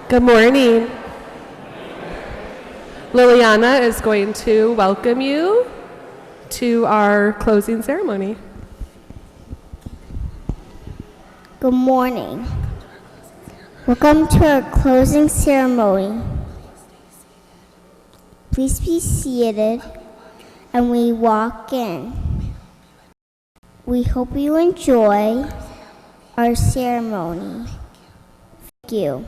Good morning. Liliana is going to welcome you to our closing ceremony. Good morning. Welcome to our closing ceremony. Please be seated and we walk in. We hope you enjoy our ceremony. Thank you.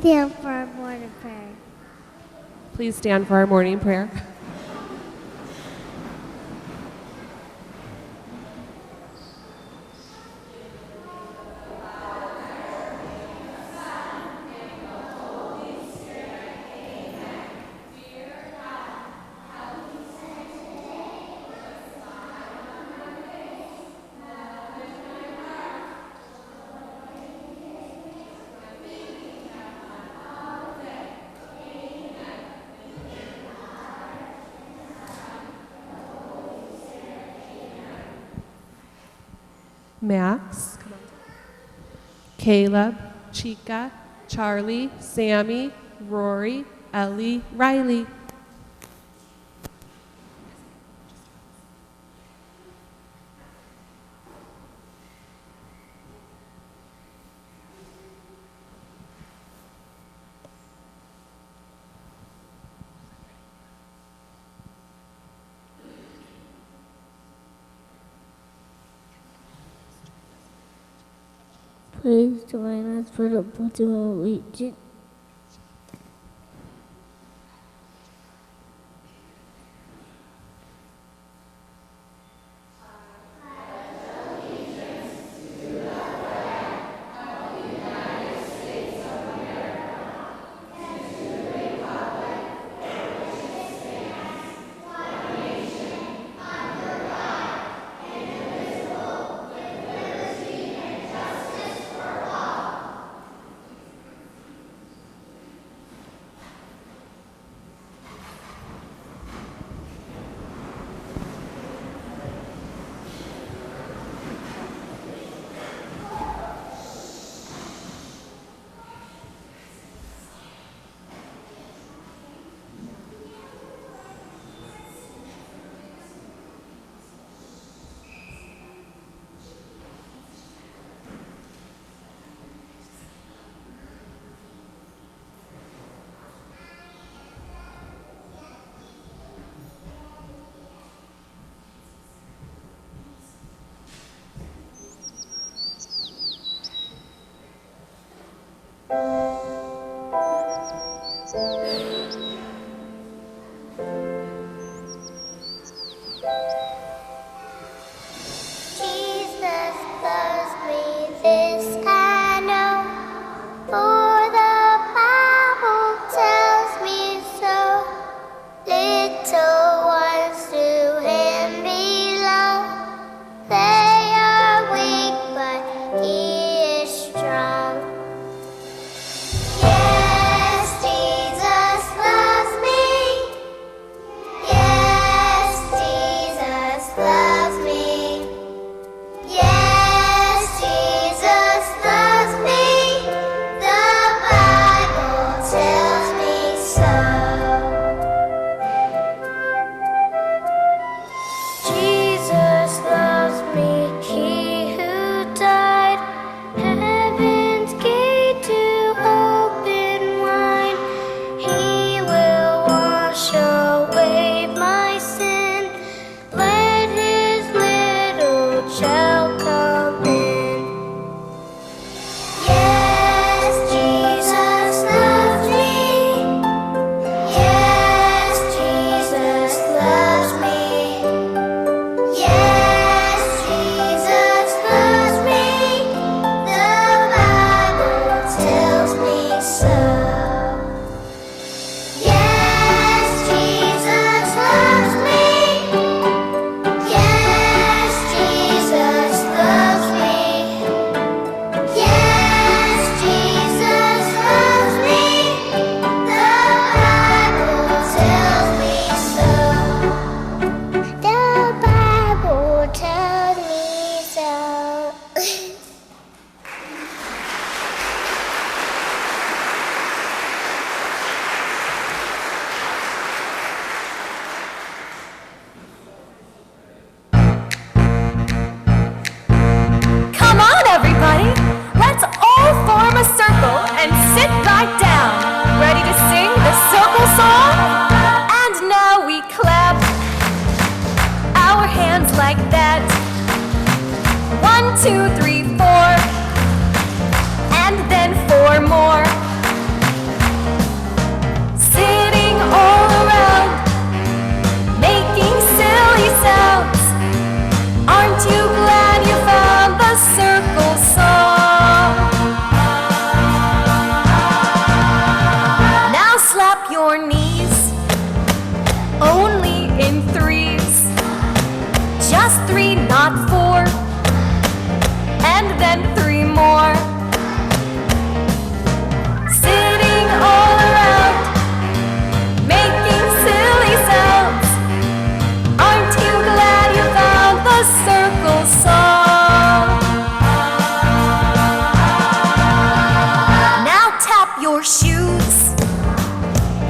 stand for our morning prayer. Please stand for our morning prayer. Max, Caleb, Chica, Charlie, Sammy, Rory, Ellie, Riley. Please join us for the Baltimore region.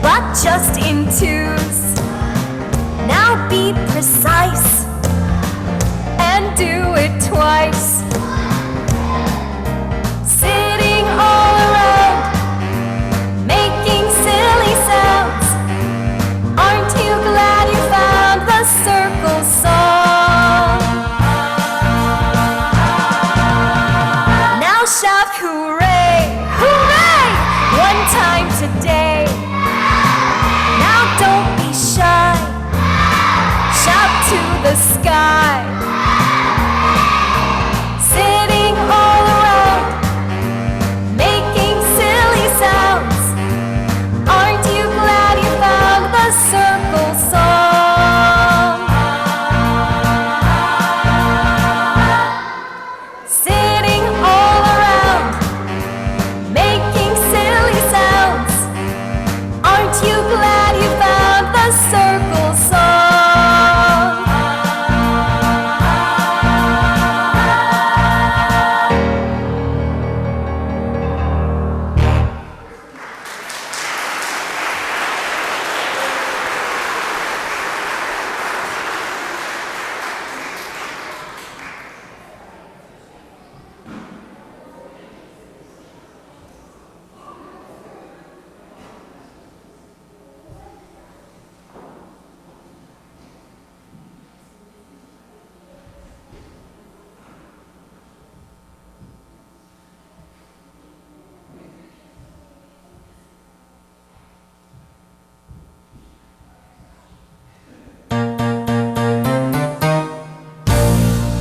but just in twos. Now be precise and do it twice. Sitting all around, making silly sounds. Aren't you glad you found the circle song? Now shout hooray, hooray, one time today. Now don't be shy, shout to the sky. Sitting all around, making silly sounds. Aren't you glad you found the circle song? Sitting all around, making silly sounds. Aren't you glad you found the circle song?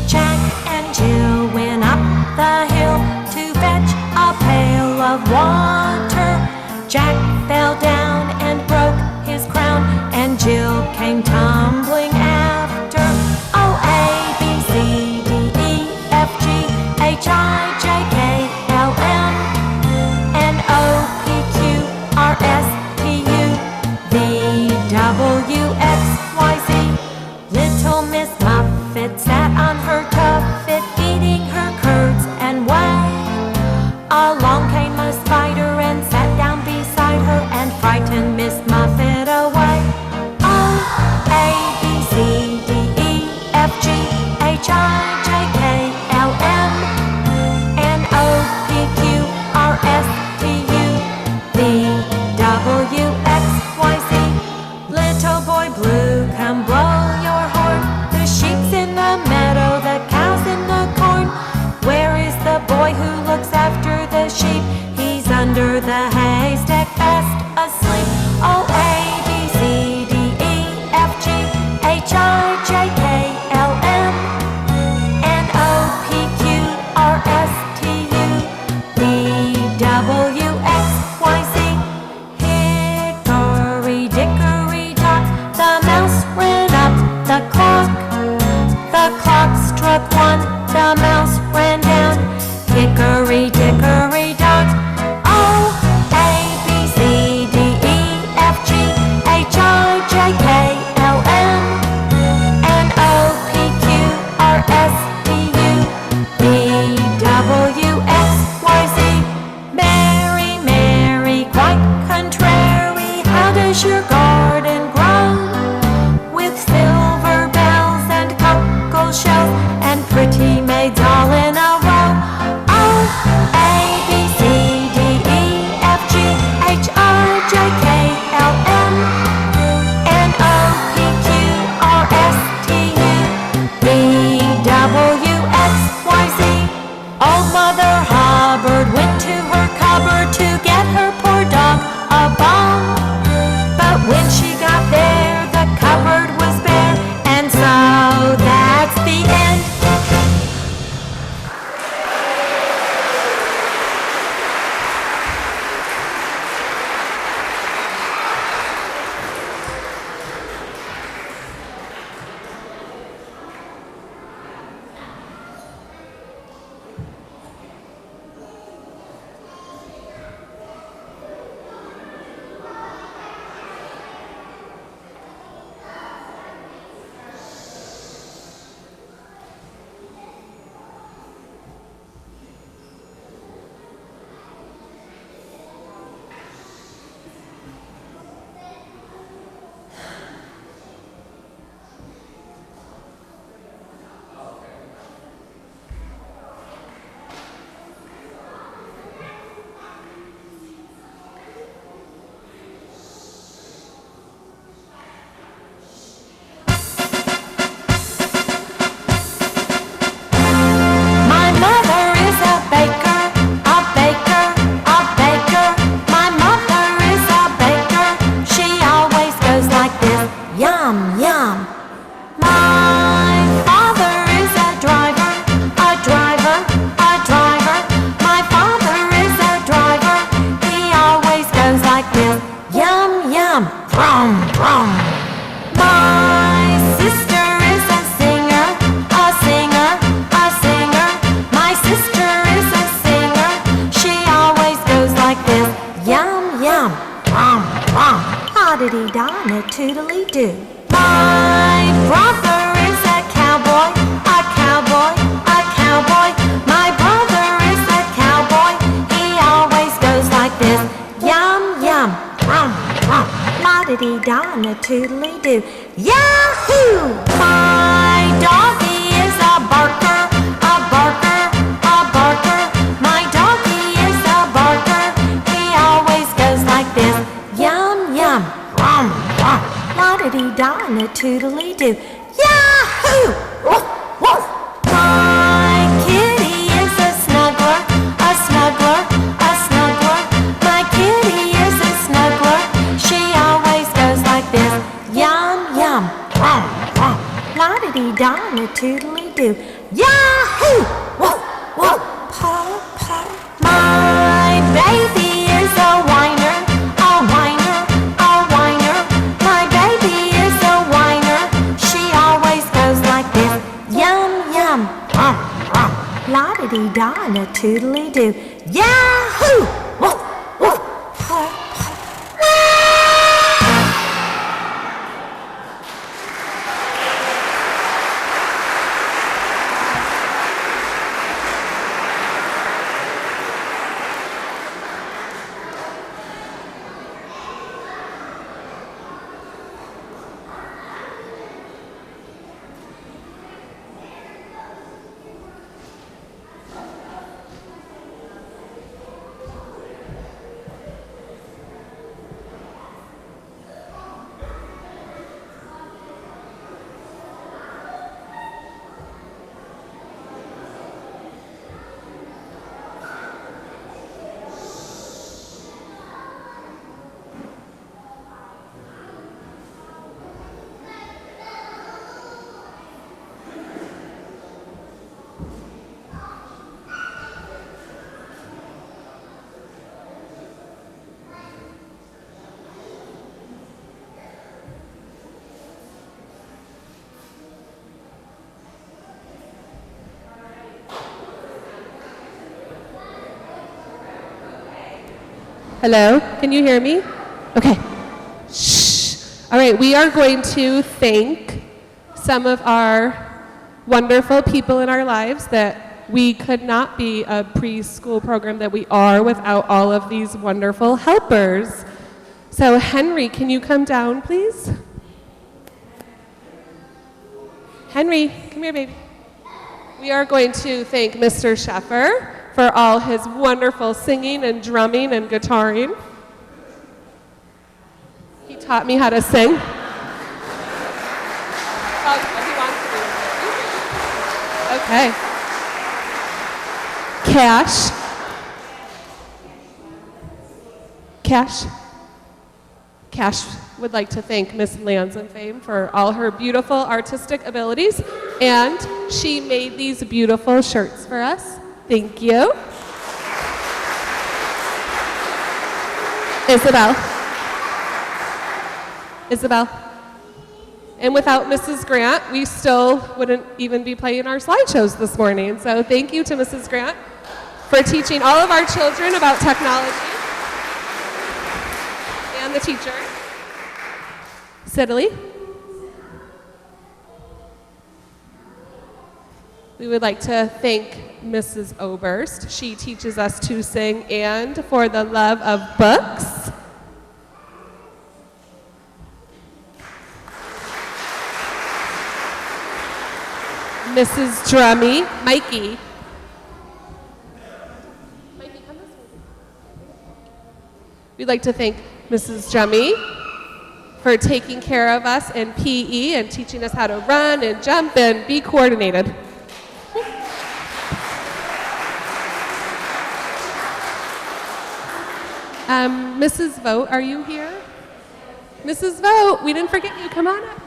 Jack and Jill went up the hill to fetch a pail of water. Jack fell down and broke his crown, and Jill came tumbling after. Oh, A, B, C, D, E, F, G, H, I, J, K, L, M, N, O, P, Q, R, S, T, U, V, W, X, Y, Z. Little Miss Muffet sat on her tuffet, eating her curds and whey. Along came a spider and sat down beside her and frightened Miss Muffet away. Oh, A, B, C, D, E, F, G, H, I, J, K, L, M, N, O, P, Q, R, S, T, U, V, W, X, Y, Z. Little boy blue, come blow your horn. The sheep's in the meadow, the cow's in the corn. Where is the boy who looks after the sheep? He's under the haystack fast asleep. Oh, A, B, C, D, E, F, G, H, I, J, K, L, M, N, O, P, Q, R, S, T, U, V, W, X, Y, Z. Hickory dickory dock, the mouse ran up the clock. The clock struck one, the mouse ran down. Hickory dickory dock. Oh, A, B, C, D, E, F, G, H, I, J, K, L, M, N, O, P, Q, R, S, T, U, V, W, X, Y, Z. Mary, Mary, quite contrary, how does your garden grow? With silver bells and cockle shells and pretty maids all in a row. Oh, A, B, C, D, E, F, G, H, I, J, K, L, M, N, O, P, Q, R, S, T, U, V, W, X, Y, Z. Old Mother Hubbard went to her cupboard to get her poor dog a bone. But Yum, yum, brum, brum. My sister is a singer, a singer, a singer. My sister is a singer. She always goes like this. Yum, yum, brum, brum. La-di-dee-da and a toodly-doo. My brother is a cowboy, a cowboy, a cowboy. My brother is a cowboy. He always goes like this. Yum, yum, brum, brum. La-di-dee-da and a toodly-doo. Yahoo! My doggie is a barker, a barker, a barker. My doggie is a barker. He always goes like this. Yum, yum, brum, brum. La-di-dee-da and a toodly-doo. Yahoo! Woof, woof. My kitty is a snuggler, a snuggler, a snuggler. My kitty is a snuggler. She always goes like this. Yum, yum, brum, brum. La-di-dee-da and a toodly-doo. Yahoo! Woof, woof. Paw, paw. My baby is a whiner, a whiner, a whiner. My baby is a whiner. She always goes like this. Yum, yum, brum, brum. La-di-dee-da and a toodly-doo. Yahoo! Woof, woof. Paw, paw. Hello, can you hear me? Okay. Shh. All right, we are going to thank some of our wonderful people in our lives that we could not be a preschool program that we are without all of these wonderful helpers. So Henry, can you come down, please? Henry, come here, baby. We are going to thank Mr. Sheffer for all his wonderful singing and drumming and guitaring. He taught me how to sing. Oh, he wants to do it. Okay. Cash would like to thank Miss Lanzenfame for all her beautiful artistic abilities, and she made these beautiful shirts for us. Thank you. Isabel. And without Mrs. Grant, we still wouldn't even be playing our slideshows this morning. So thank you to Mrs. Grant for teaching all of our children about technology. And the teacher. Sidley. We would like to thank Mrs. Oberst. She teaches us to sing and for the love of books. Mrs. Drummy, Mikey. Mikey, come this way. We'd like to thank Mrs. Drummy for taking care of us in PE and teaching us how to run and jump and be coordinated. Mrs. Vogt, are you here? Mrs. Vogt, we didn't forget you. Come on up.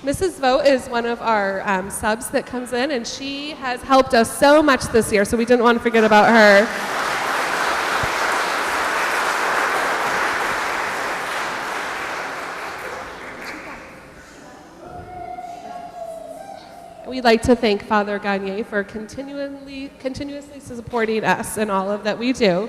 Mrs. Vogt is one of our subs that comes in, and she has helped us so much this year, so we didn't want to forget about her. We'd like to thank Father Gagne for continuously supporting us in all of that we do.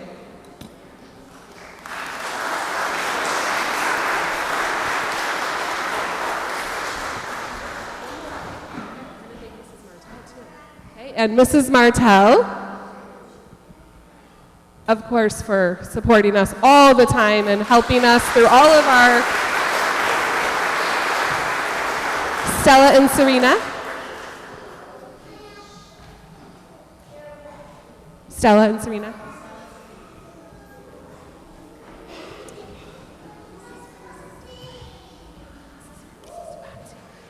And Mrs. Martell, of course, for supporting us all the time and helping us through all of our Stella and Serena. Stella and Serena.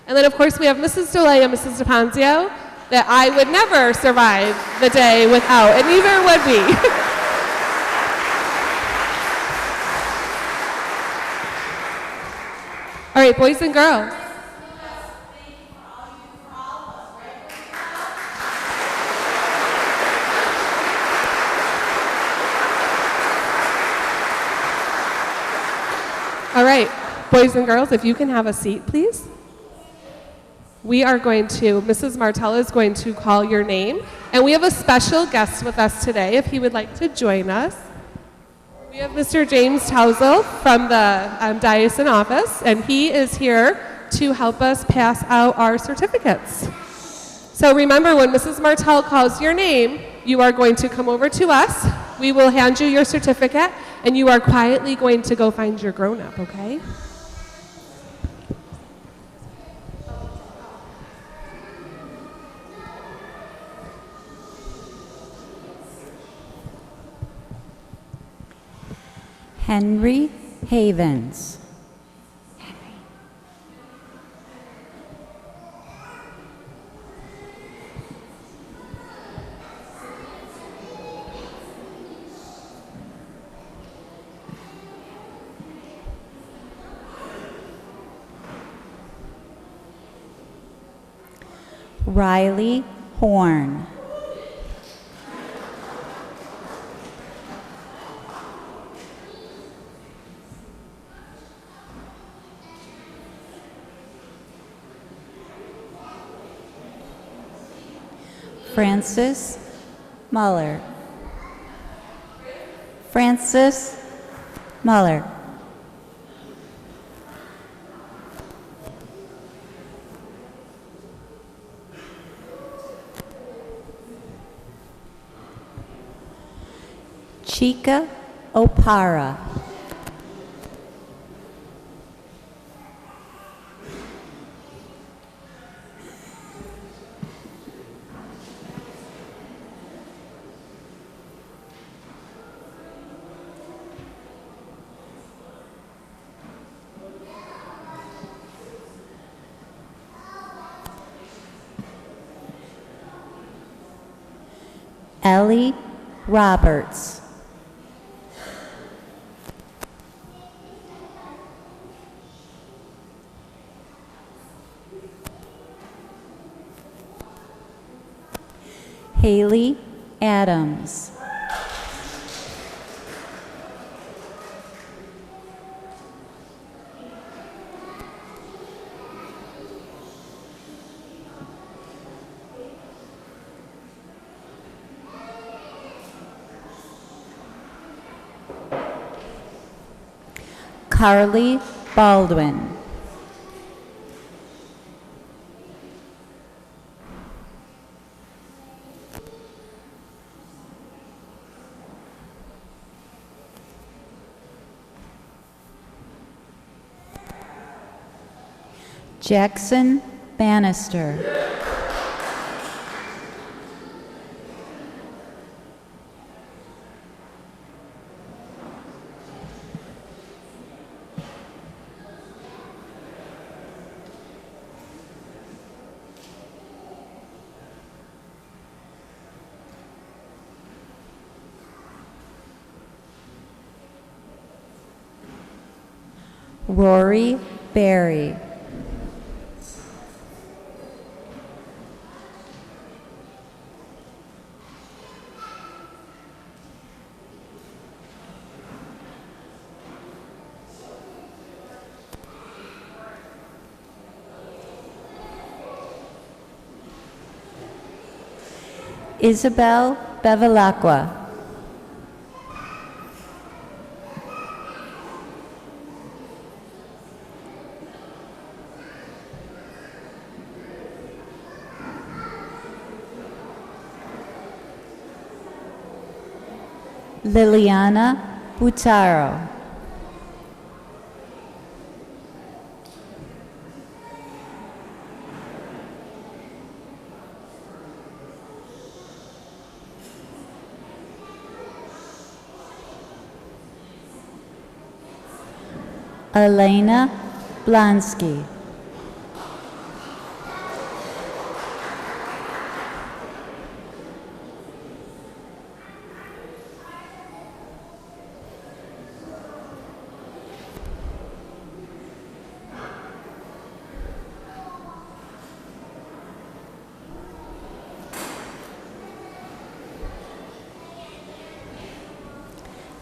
And then, of course, we have Mrs. Dolle and Mrs. DiPonzio that I would never survive the day without, and neither would we. All right, boys and girls. All right, boys and girls, if you can have a seat, please. We are going to, Mrs. Martell is going to call your name, and we have a special guest with us today, if he would like to join us. We have Mr. James Tousell from the diocesan office, and he is here to help us pass out our certificates. So remember, when Mrs. Martell calls your name, you are going to come over to us. We will hand you your certificate, and you are quietly going to go find your grown-up, okay? Henry Havens. Riley Horn. Francis Muller. Francis Muller. Chika Opara. Ellie Roberts. Haley Adams. Carly Baldwin. Jackson Bannister. Rory Berry. Isabel Bevilacqua. Liliana Butaro. Elena Blonsky.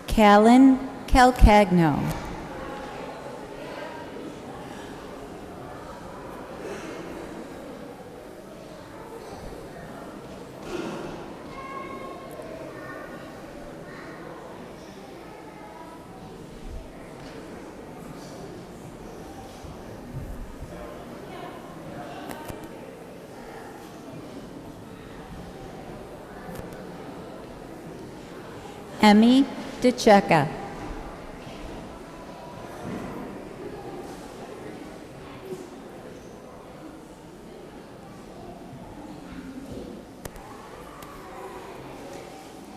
Callan Calcagno. Emmy DeCecca.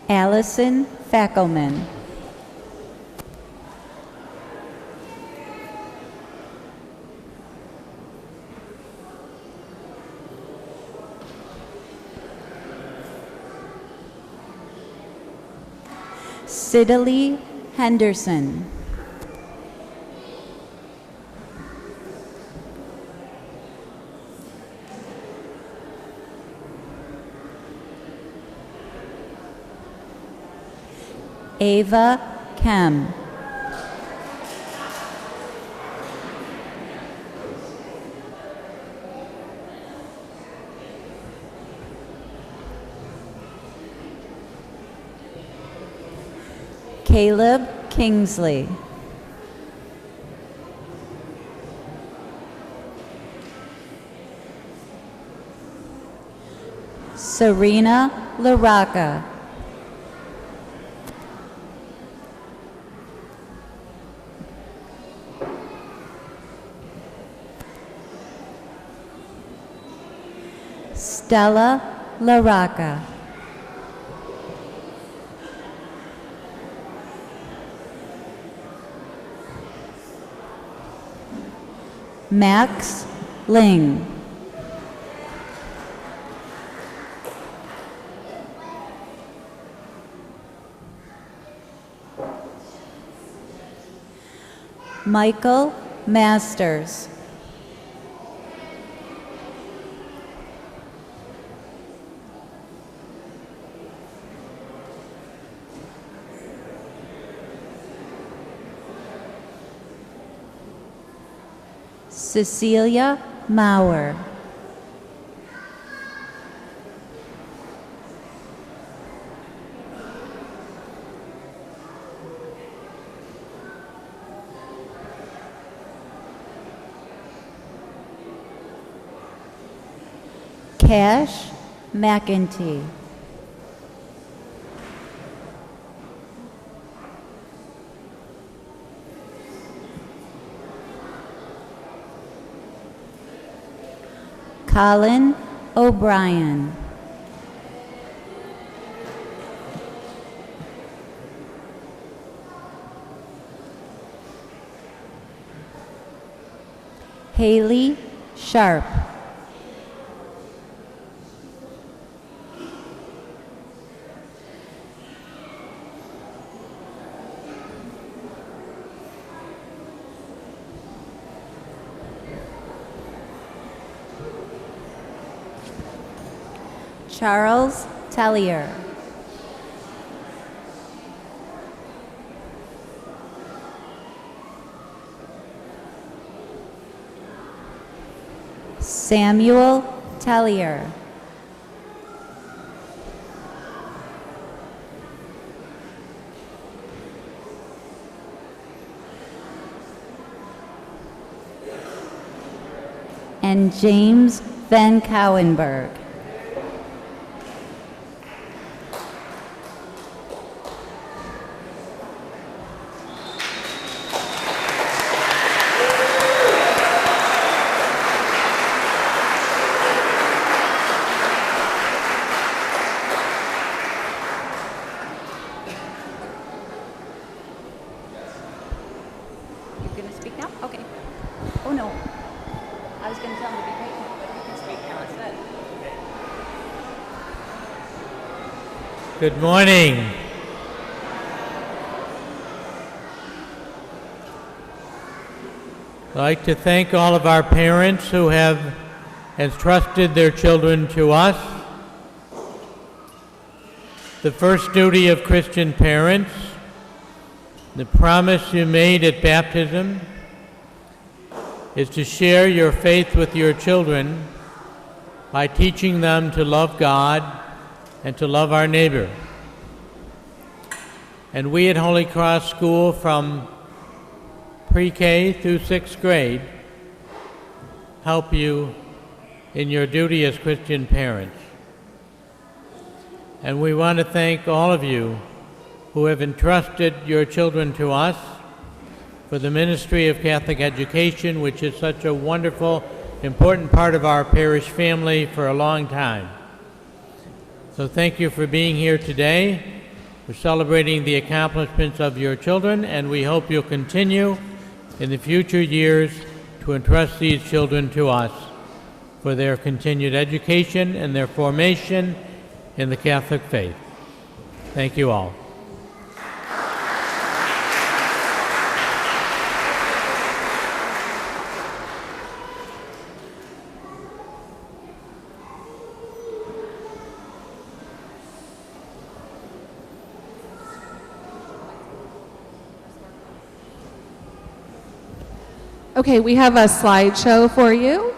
Allison Fackelman. Sidalee Henderson. Ava Kem. Caleb Kingsley. Serena LaRocca. Stella LaRocca. Max Ling. Michael Masters. Cecilia Maurer. Cash McEntee. Colin O'Brien. Haley Sharp. Charles Tellier. Samuel Tellier. and James Van Cowenberg. You're going to speak now? Okay. Oh, no. I was going to tell him to be patient, but you can speak now instead. Good morning. I'd like to thank all of our parents who have entrusted their children to us. The first duty of Christian parents, the promise you made at baptism, is to share your faith with your children by teaching them to love God and to love our neighbor. And we at Holy Cross School, from pre-K through 6th grade, help you in your duty as Christian parents. And we want to thank all of you who have entrusted your children to us for the ministry of Catholic education, which is such a wonderful, important part of our parish family for a long time. So thank you for being here today. We're celebrating the accomplishments of your children, and we hope you'll continue in the future years to entrust these children to us for their continued education and their formation in the Catholic faith. Thank you all. Okay, we have a slideshow for you.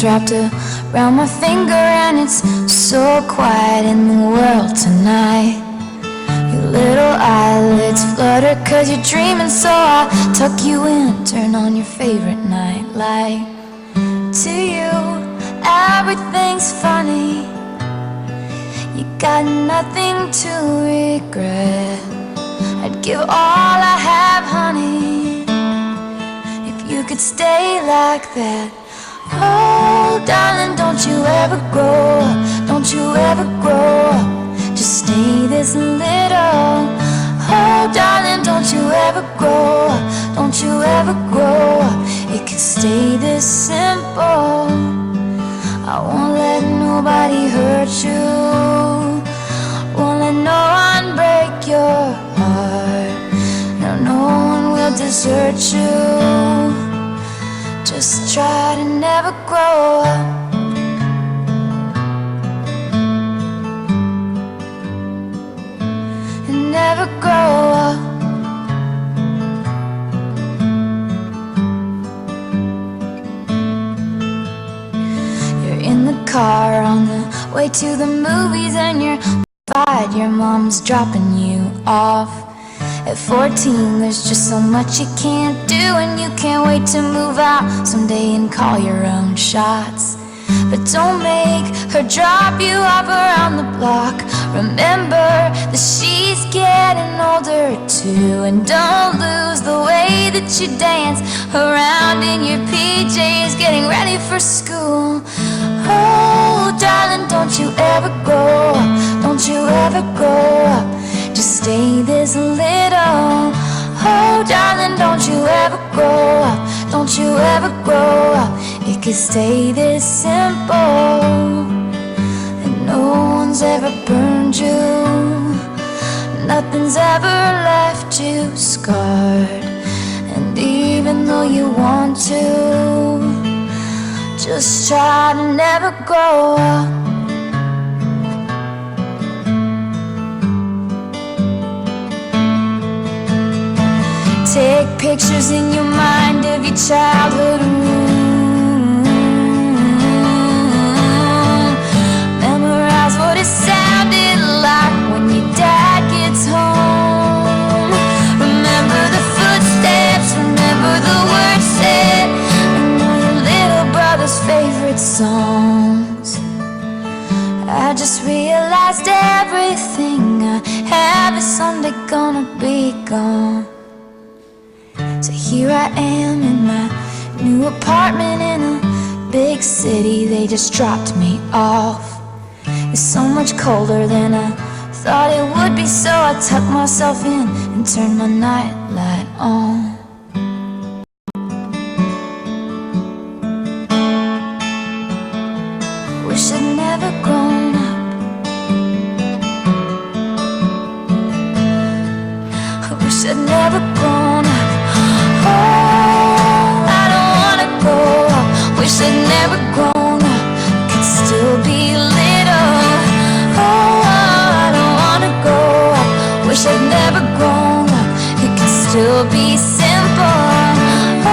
Wrapped around my finger, and it's so quiet in the world tonight. Your little eyelids flutter 'cause you're dreaming, so I tuck you in, turn on your favorite night light. To you, everything's funny. You got nothing to regret. I'd give all I have, honey, if you could stay like that. Oh, darling, don't you ever grow up, don't you ever grow up, just stay this little. Oh, darling, don't you ever grow up, don't you ever grow up, it could stay this simple. I won't let nobody hurt you, won't let no one break your heart. No, no one will desert you. Just try to never grow up. And never grow up. You're in the car on the way to the movies, and you're fired, your mom's dropping you off. At 14, there's just so much you can't do, and you can't wait to move out someday and call your own shots. But don't make her drop you off around the block. Remember that she's getting older too, and don't lose the way that you dance around in your PJs getting ready for school. Oh, darling, don't you ever grow up, don't you ever grow up, just stay this little. Oh, darling, don't you ever grow up, don't you ever grow up, it could stay this simple. And no one one's ever burned you. Nothing's ever left you scarred. And even though you want to, just try to never grow up. Take pictures in your mind of your childhood room. Memorize what it sounded like when your dad gets home. Remember the footsteps, remember the words said, and all your little brother's favorite songs. I just realized everything I have is someday gonna be gone. So here I am in my new apartment in a big city. They just dropped me off. It's so much colder than I thought it would be, so I tucked myself in and turned my nightlight on. Wish I'd never grown up. I wish I'd never grown up. Oh, I don't wanna grow up. Wish I'd never grown up. Could still be little. Oh, I don't wanna grow up. Wish I'd never grown up. It could still be simple.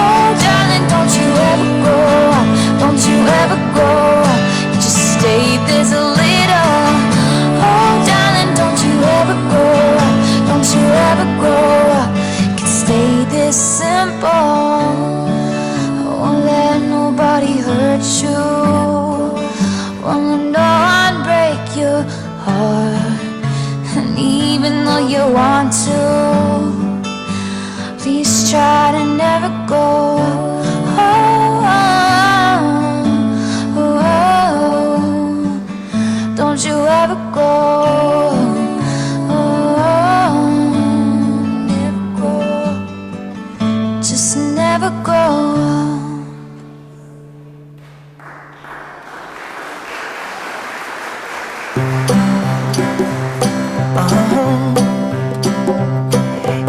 Oh, darling, don't you ever grow up. Don't you ever grow up. You just stay this little. Oh, darling, don't you ever grow up. Don't you ever grow up. Stay this simple. I won't let nobody hurt you. Won't let no one break your heart. And even though you want to, please try to never go. Oh, oh, oh, oh. Don't you ever go. Never grow up.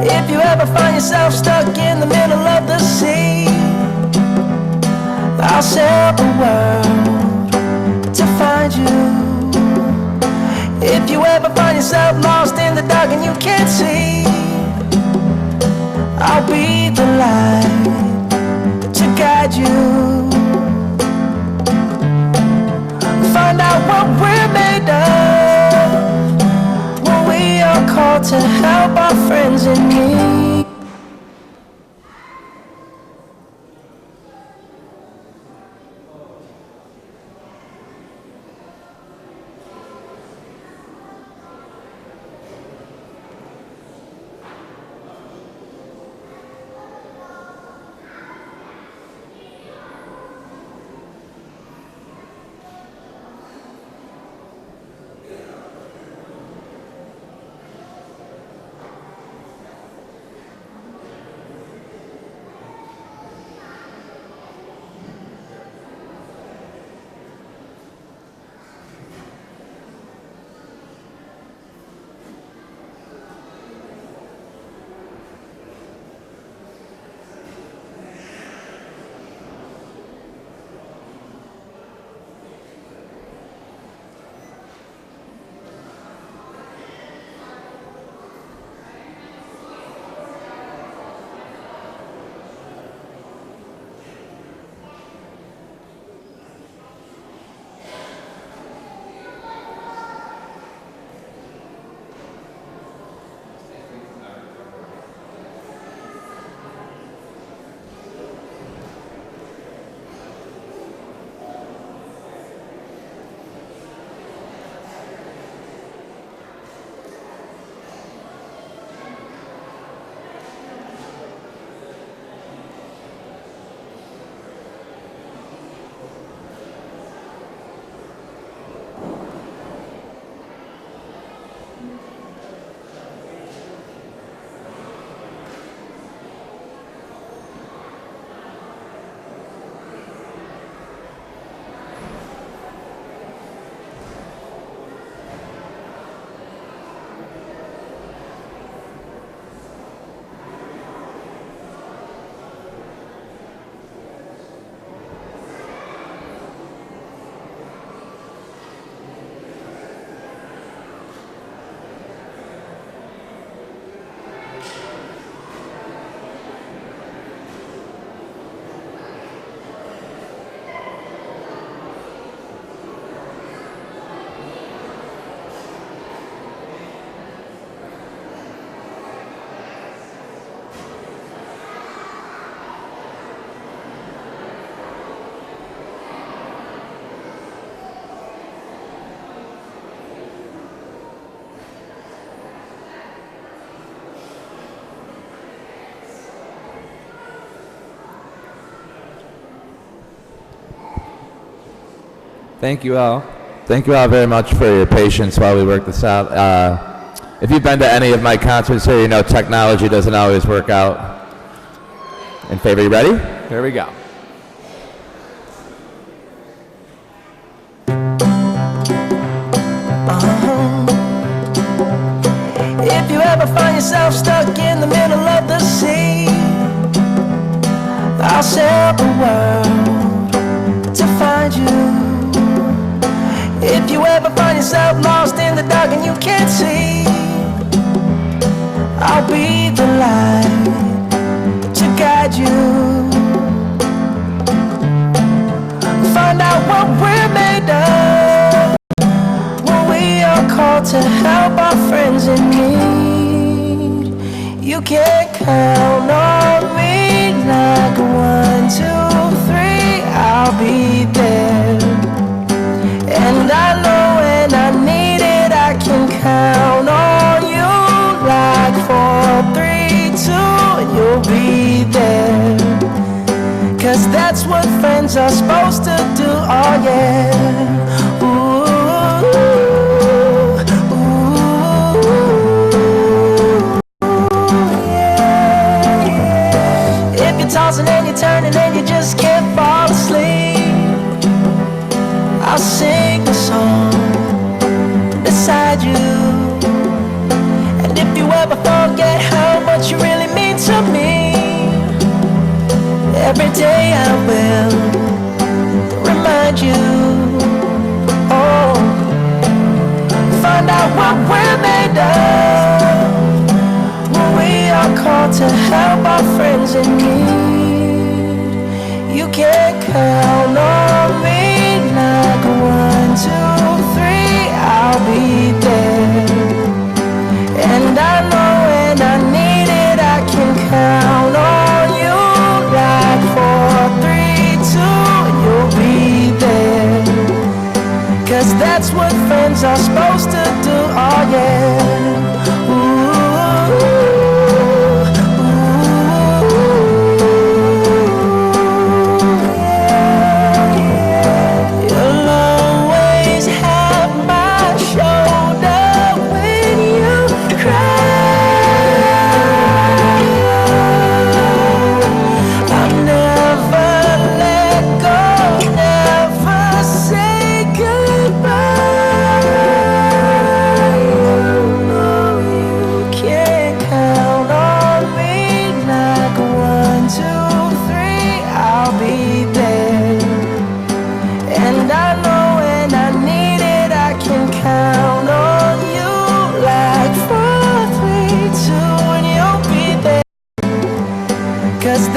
If you ever find yourself stuck in the middle of the sea, I'll sail the world to find you. If you ever find yourself lost in the dark and you can't see, I'll be the light to guide you. Find out what we're made of when we are called to help our friends in need. Thank you all. Thank you all very much for your patience while we work this out. If you've been to any of my concerts here, you know technology doesn't always work out in favor. You ready? Here we go. If you ever find yourself stuck in the middle of the sea, I'll sail the world to find you. If you ever find yourself lost in the dark and you can't see, I'll be the light to guide you. Find out what we're made of when we are called to help our friends in need. You can count on me like 1, 2, 3, I'll be there. And I know when I need it, I can count on you like 4, 3, 2, and you'll be there. 'Cause that's what friends are supposed to do, oh yeah. Ooh, yeah, yeah. If you're tossing and you're turning and you just can't fall asleep, I'll sing a song beside you. And if you ever forget how much you really mean to me, every day I will remind you. Oh, find out what we're made of when we are called to help our friends in need. You can count on me like 1, 2, 3, I'll be there. And I know when I need it, I can count on you like 4, 3, 2, and you'll be there. 'Cause that's what friends are supposed to do, oh yeah. Ooh,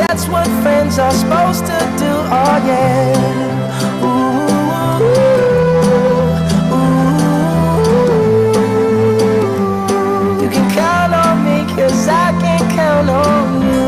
that's what friends are supposed to do, oh yeah. Ooh, ooh. You can count on me 'cause I can count on you.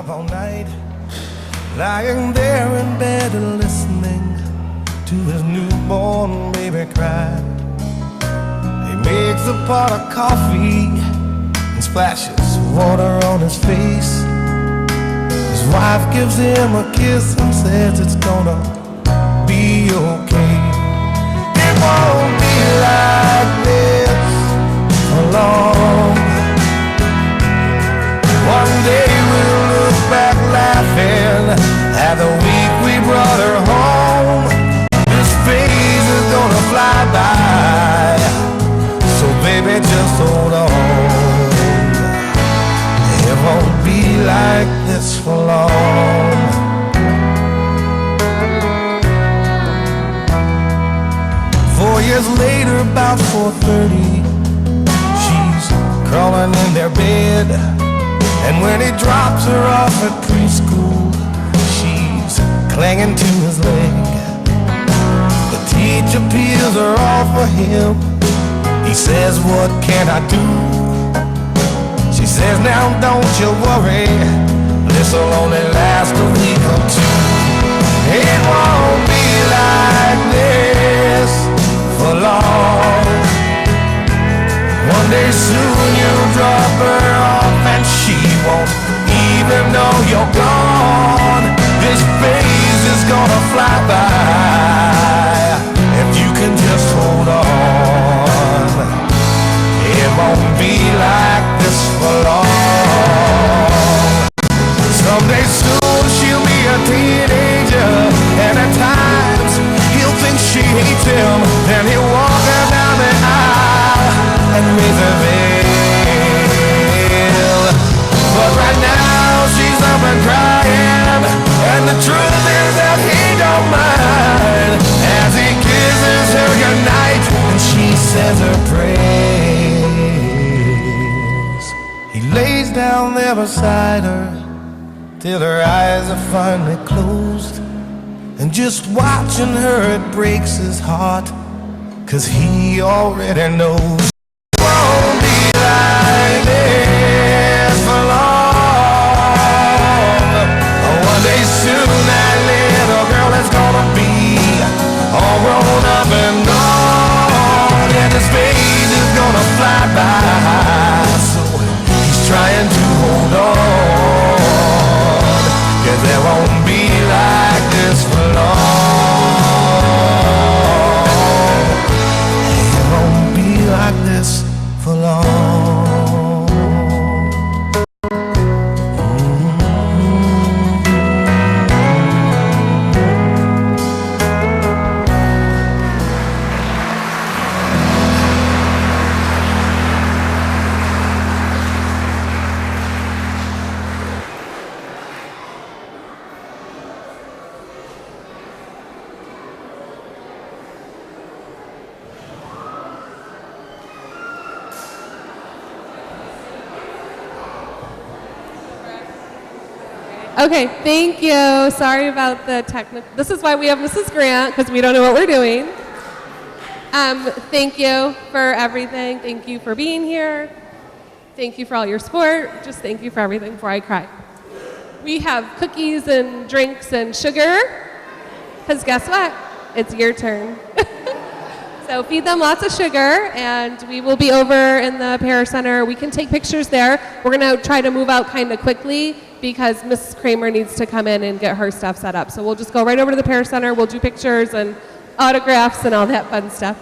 All night, lying there in bed and listening to his newborn baby cry. He makes a pot of coffee and splashes water on his face. His wife gives him a kiss and says it's gonna be okay. It won't be like this for long. One day we'll look back laughing at the week we brought her home. This phase is gonna fly by, so baby just hold on. It won't be like this for long. 4 years later, about 4:30, she's crawling in their bed. And when he drops her off at preschool, she's clinging to his leg. The teacher peels her off for him. He says, what can I do? She says, now don't you worry, this'll only last a week or two. It won't be like this for long. One day soon you'll drop her off and she won't even know you're gone. This phase is gonna fly by if you can just hold on. It won't be like this for long. Someday soon she'll be a teenager, and at times he'll think she hates him. Then he'll walk her down the aisle and raise her veil. But right now she's up and crying, and the truth is that he don't mind as he kisses her goodnight and she says her prayers. He lays down there beside her till her eyes are finally closed, and just watching her it breaks his heart, 'cause he already knows it won't be like this for long. One day soon that little girl is gonna be all grown up and gone, and this phase is gonna fly by, so he's trying to hold on, 'cause there won't be like this for long. It won't be like this for long. Okay, thank you. Sorry about the technical. This is why we have Mrs. Grant, because we don't know what we're doing. Thank you for everything. Thank you for being here. Thank you for all your support. Just thank you for everything before I cry. We have cookies and drinks and sugar, because guess what? It's your turn. So feed them lots of sugar, and we will be over in the Para Center. We can take pictures there. We're going to try to move out kind of quickly because Mrs. Kramer needs to come in and get her stuff set up. So we'll just go right over to the Para Center. We'll do pictures and autographs and all that fun stuff.